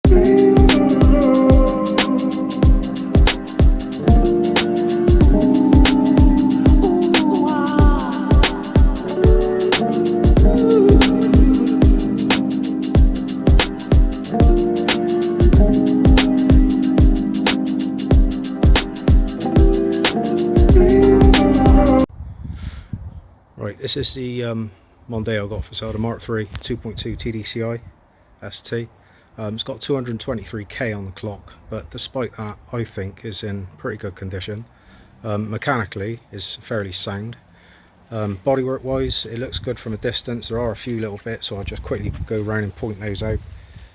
Right, this is the Mondeo I got for sale, the Mark III 2.2 TDCi ST. It's got 223k on the clock, but despite that, I think is in pretty good condition. Mechanically is fairly sound. Bodywork wise, it looks good from a distance. There are a few little bits, so I'll just quickly go around and point those out.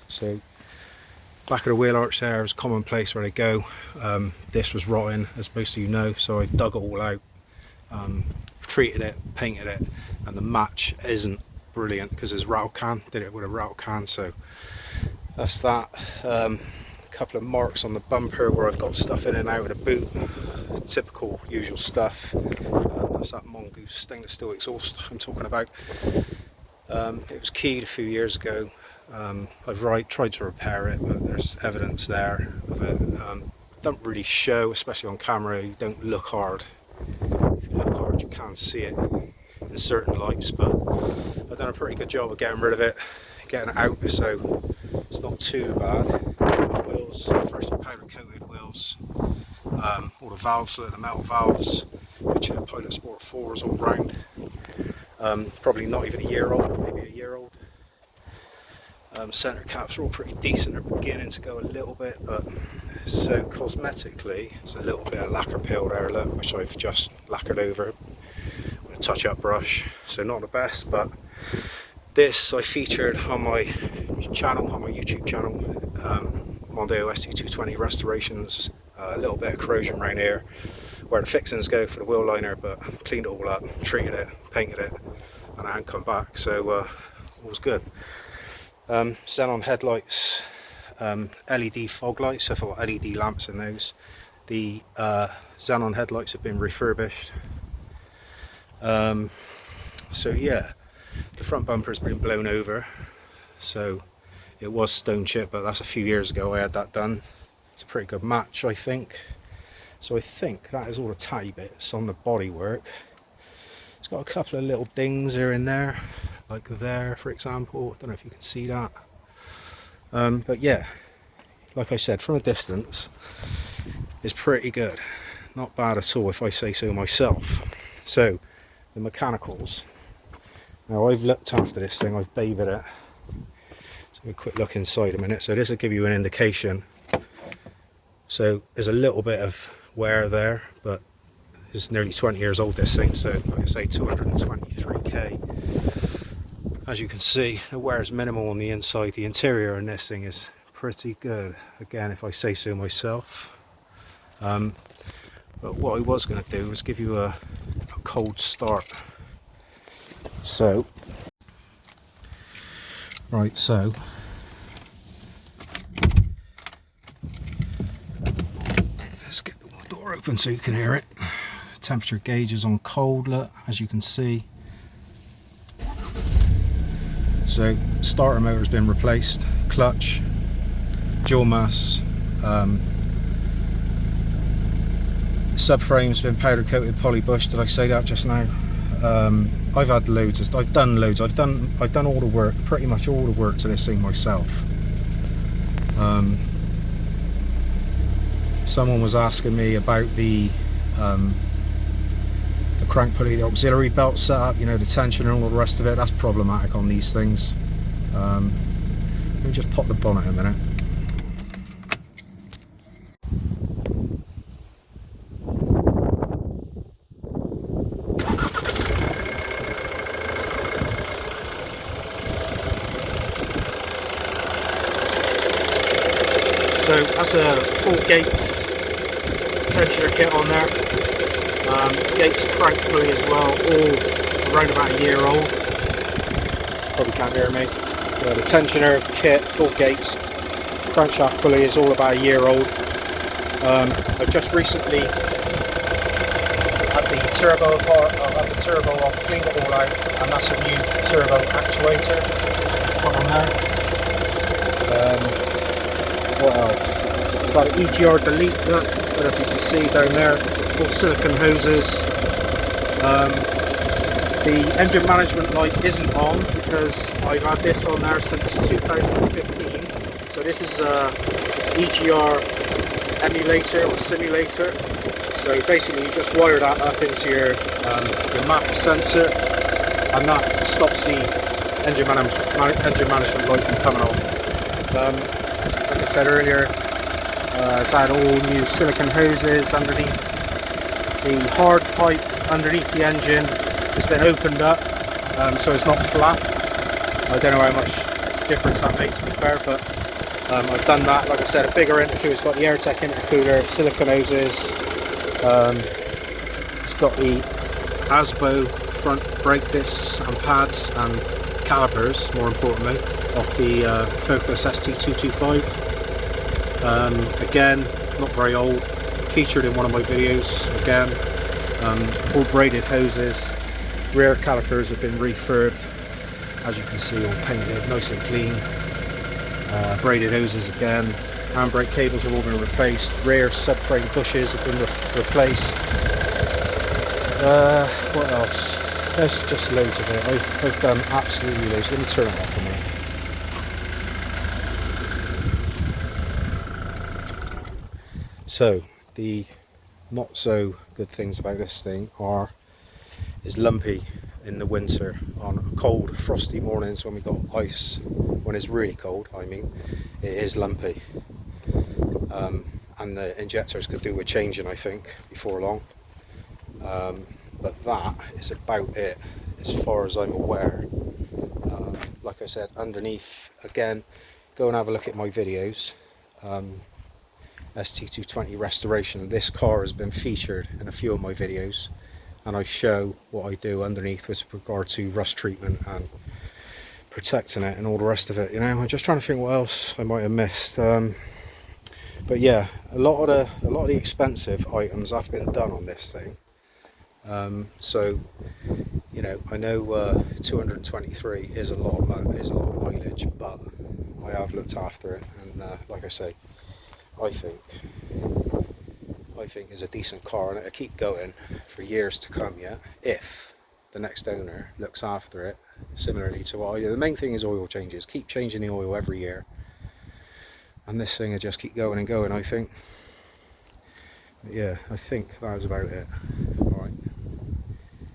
So back of the wheel arch there is commonplace where they go. This was rotting, as most of you know, so I've dug it all out, treated it, painted it, and the match isn't brilliant because it's rattle can, did it with a rattle can, so that's that. A couple of marks on the bumper where I've got stuff in and out of the boot, typical usual stuff. That's that Mongoose stainless steel exhaust I'm talking about. It was keyed a few years ago. I've tried to repair it, but there's evidence there of it. Don't really show, especially on camera. You don't look hard. If you look hard, you can see it in certain lights, but I've done a pretty good job of getting rid of it, getting it out, so it's not too bad. The wheels, freshly powder coated wheels. All the valves, the metal valves, which are Pilot Sport 4s all round. Probably not even a year old, maybe a year old. Centre caps are all pretty decent. They're beginning to go a little bit, but so cosmetically, it's a little bit of lacquer peel there, look, which I've just lacquered over with a touch-up brush. So not the best, but this I featured on my channel, on my YouTube channel, Mondog ST 220 restorations. A little bit of corrosion around here where the fixings go for the wheel liner, but cleaned it all up, treated it, painted it, and I hadn't come back, so it was good. Xenon headlights, LED fog lights, so I've got LED lamps in those. The Xenon headlights have been refurbished. So yeah, the front bumper has been blown over, so it was stone chip, but that's a few years ago I had that done. It's a pretty good match, I think. So I think that is all the tatty bits on the bodywork. It's got a couple of little dings here and there, like there for example. I don't know if you can see that, but yeah, like I said, from a distance it's pretty good, not bad at all if I say so myself. So the mechanicals, now I've looked after this thing, I've babied it, so a quick look inside a minute. So this will give you an indication. So there's a little bit of wear there, but it's nearly 20 years old, this thing, so like I say, 223k. As you can see, the wear is minimal on the inside. The interior on this thing is pretty good, again, if I say so myself. But what I was going to do was give you a cold start. So right, so let's get the door open so you can hear it. Temperature gauge is on cold, look, as you can see. So starter motor has been replaced, clutch, dual mass, subframe's been powder coated poly bush. Did I say that just now? I've had loads. I've done loads. I've done all the work, pretty much all the work to this thing myself. Someone was asking me about the crank pulley, the auxiliary belt setup, you know, the tension and all the rest of it. That's problematic on these things. Let me just pop the bonnet a minute. So that's a full Gates tensioner kit on there. Gates crank pulley as well, all around about a year old. Probably can't hear me. The tensioner kit, full Gates crankshaft pulley is all about a year old. I've just recently had the turbo apart. I've had the turbo off, cleaned it all out, and that's a new turbo actuator put on there. What else? It's like EGR delete, look, I don't know if you can see down there, all silicone hoses. The engine management light isn't on because I've had this on there since 2015. So this is a EGR emulator or simulator. So basically you just wire that up into your map sensor, and that stops the engine management light from coming on. Like I said earlier, it's had all new silicone hoses underneath. The hard pipe underneath the engine has been opened up, so it's not flat. I don't know how much difference that makes, to be fair, but I've done that. Like I said, a bigger intercooler. It's got the AirTech intercooler, silicone hoses. It's got the ASBO front brake discs and pads and calipers, more importantly, off the Focus ST225. Again, not very old, featured in one of my videos. Again, all braided hoses. Rear calipers have been refurbed, as you can see, all painted nice and clean. Braided hoses again. Handbrake cables have all been replaced. Rear subframe bushes have been replaced. What else? There's just loads of it. I've done absolutely loads. Let me turn it off a minute. So the not so good things about this thing is lumpy in the winter on cold frosty mornings when we got ice. When it's really cold, I mean, it is lumpy. And the injectors could do with changing, I think, before long. But that is about it as far as I'm aware. Like I said, underneath, again, go and have a look at my videos. ST220 restoration. This car has been featured in a few of my videos, and I show what I do underneath with regard to rust treatment and protecting it and all the rest of it. You know, I'm just trying to think what else I might have missed. But yeah, a lot of the expensive items have been done on this thing. So you know, I know 223 is a lot of mileage, but I have looked after it, and like I say, I think it's a decent car, and it'll keep going for years to come yet, if the next owner looks after it similarly to what I do. The main thing is oil changes. Keep changing the oil every year, and this thing will just keep going and going, I think. But yeah, I think that was about it.